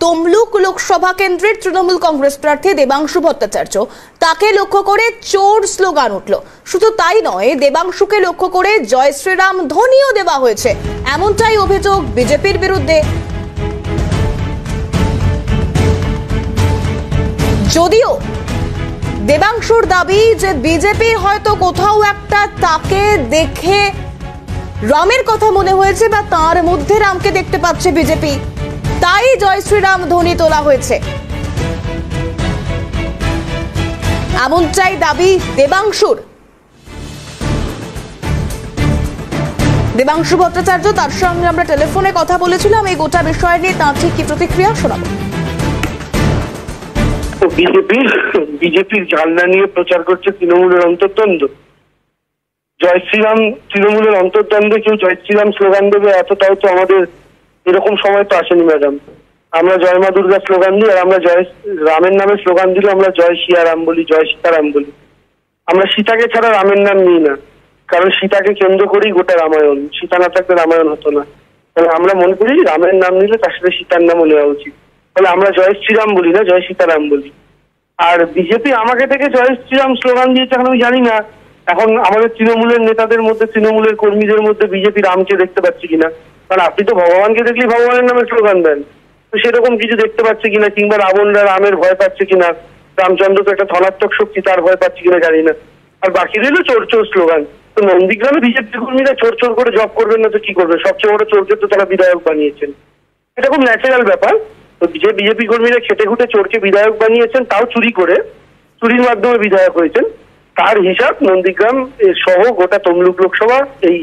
তমলুক লোকসভা কেন্দ্রের তৃণমূল কংগ্রেস প্রার্থী দেবাংশু ভট্টাচার্য, তাকে লক্ষ্য করে চোর স্লোগান উঠল। শুধু তাই নয়, দেবাংশুকে লক্ষ্য করে জয় শ্রীরাম ধ্বনিও দেওয়া হয়েছে, এমনটাই অভিযোগ বিজেপির বিরুদ্ধে। যদিও দেবাংশুর দাবি যে বিজেপির হয়তো কোথাও একটা তাকে দেখে রামের কথা মনে হয়েছে বা তার মধ্যে রামকে দেখতে পাচ্ছে বিজেপি, তাই জয় শ্রীরাম ধ্বনি তোলা হয়েছে, এমনটাই দাবি দেবাংশুর। দেবাংশু ভট্টাচার্য, তার সঙ্গে আমরা টেলিফোনে কথা বলেছিলাম এই গোটা বিষয় নিয়ে, তার ঠিক কি প্রতিক্রিয়া শোনাবো। বিজেপির জানলা নিয়ে প্রচার করছে তৃণমূলের অন্তর্দ্বন্দ্ব। জয় শ্রীরাম, তৃণমূলের অন্তর্দ্বন্দ্বে কেউ জয় শ্রীরাম স্লোগান দেবে এতটাও তো আমাদের এরকম সময় তো আসেনি ম্যাডাম। আমরা জয় মা দুর্গা স্লোগান দিই, আর আমরা জয় রামের নামে স্লোগান দিলে আমরা জয় সিয়ারাম বলি, জয় সীতারাম বলি। আমরা সীতাকে ছাড়া রামের নাম নিই না, কারণ সীতাকে কেন্দ্র করেই গোটা রামায়ণ। সীতা না থাকলে রামায়ণ হতো না। তাহলে আমরা মনে করি রামের নাম নিলে তার সাথে সীতার নামও নেওয়া উচিত। তাহলে আমরা জয় শ্রীরাম বলি না, জয় সীতারাম বলি। আর বিজেপি আমাকে থেকে জয় শ্রীরাম স্লোগান দিয়েছে এখন আমি জানি না। এখন আমাদের তৃণমূলের নেতাদের মধ্যে, তৃণমূলের কর্মীদের মধ্যে বিজেপি রামকে দেখতে পাচ্ছি কিনা, কারণ আপনি তো ভগবানকে দেখলেই ভগবানের নামে স্লোগান দেন, তো সেরকম কিছু দেখতে পাচ্ছে কিনা, কিংবা রাবণরা রামের ভয় পাচ্ছে কিনা, রামচন্দ্র তো একটা ধনাত্মক শক্তি, তার ভয় পাচ্ছে কিনা জানি না। আর বাকি রইল চোর চোর স্লোগান। তো নন্দীগ্রামে বিজেপি কর্মীরা চোর চোর করে জব করবেন না তো কি করবেন? সবচেয়ে বড় চোরকে তো তারা বিধায়ক বানিয়েছেন, এটা খুব ন্যাচারাল ব্যাপার। তো যে বিজেপি কর্মীরা খেটে খুঁটে চোরকে বিধায়ক বানিয়েছেন, তাও চুরি করে, চুরির মাধ্যমে বিধায়ক হয়েছেন, তার হিসাব নন্দীগ্রাম সহ গোটা তমলুক লোকসভা এই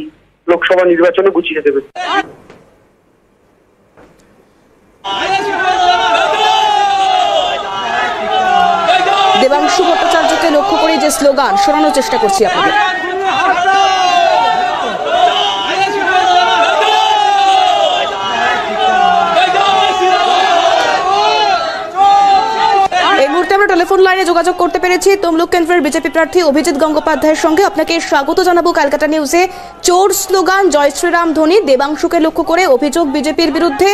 লোকসভা নির্বাচনে গুছিয়ে দেবে। দেবাংশু ভট্টাচার্যকে লক্ষ্য করে যে স্লোগান শোনানোর চেষ্টা করছি আপনাদের। আমরা টেলিফোন লাইনে যোগাযোগ করতে পেরেছি তমলুক কেন্দ্রের বিজেপি প্রার্থী অভিজিৎ গঙ্গোপাধ্যায়ের সঙ্গে। আপনাকে স্বাগত জানাবো ক্যালকাটা নিউজে। চোর স্লোগান, জয় শ্রীরাম ধ্বনি, দেবাংশুকে লক্ষ্য করে অভিযোগ বিজেপির বিরুদ্ধে।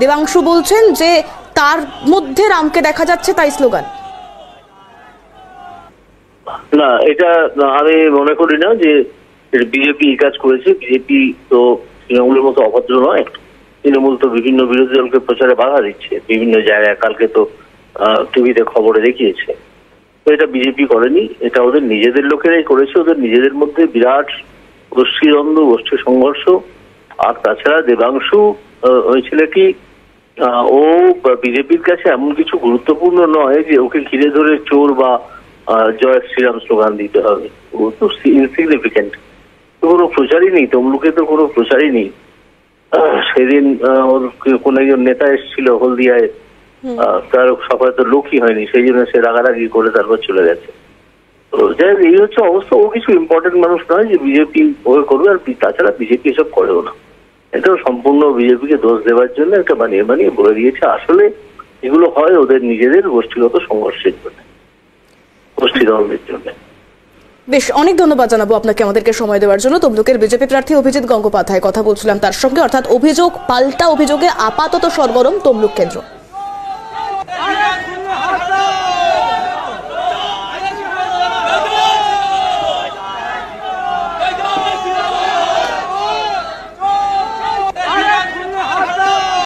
দেবাংশু বলছেন যে তার মধ্যে রামকে দেখা যাচ্ছে, তাই স্লোগান। না, এটা আমি মনে করি না যে বিজেপি এই কাজ করেছে। বিজেপি তো তৃণমূলের মতো অভদ্র নয়। তৃণমূল তো বিভিন্ন বিরোধী দলকে প্রচারে বাধা দিচ্ছে বিভিন্ন জায়গায়, কালকে তো টিভিতে খবরে দেখিয়েছে। তো এটা বিজেপি করেনি, এটা ওদের নিজেদের লোকেরাই করেছে। ওদের নিজেদের মধ্যে বিরাট গোষ্ঠীদ্বন্দ্ব, গোষ্ঠী সংঘর্ষ। আর তাছাড়া দেবাংশু ওই ছেলেটি, ও বিজেপির কাছে এমন কিছু গুরুত্বপূর্ণ নয় যে ওকে ঘিরে ধরে চোর বা জয় শ্রীরাম স্লোগান দিতে হবে। ও তো ইনসিগনিফিকেন্ট, তো কোনো প্রচারই নেই তমলুকে, তো কোনো প্রচারই নেই। সেদিন ওর কোন একজন নেতা এসেছিল হলদিয়ায়, তার সবাই তো লোকই হয়নি, সেই জন্য সে রাগারাগি করে তারপর চলে গেছে। তো যাই এই হচ্ছে অবস্থা। ও কিছু ইম্পর্টেন্ট মানুষ নয় যে বিজেপি ওকে করবে। আর তাছাড়া বিজেপি এসব করেও না। এটাও সম্পূর্ণ বিজেপিকে দোষ দেওয়ার জন্য একটা বানিয়ে বানিয়ে বলে দিয়েছে। আসলে এগুলো হয় ওদের নিজেদের গোষ্ঠীগত সংঘর্ষের জন্য, গোষ্ঠী দ্বন্দ্বের জন্য। বেশ, অনেক ধন্যবাদ জানাবো আপনাকে আমাদেরকে সময় দেওয়ার জন্য। তমলুকের বিজেপি প্রার্থী অভিজিৎ গঙ্গোপাধ্যায় কথা বলছিলাম তার সঙ্গে। অর্থাৎ অভিযোগ পাল্টা অভিযোগে আপাতত সরগরম তমলুক কেন্দ্র।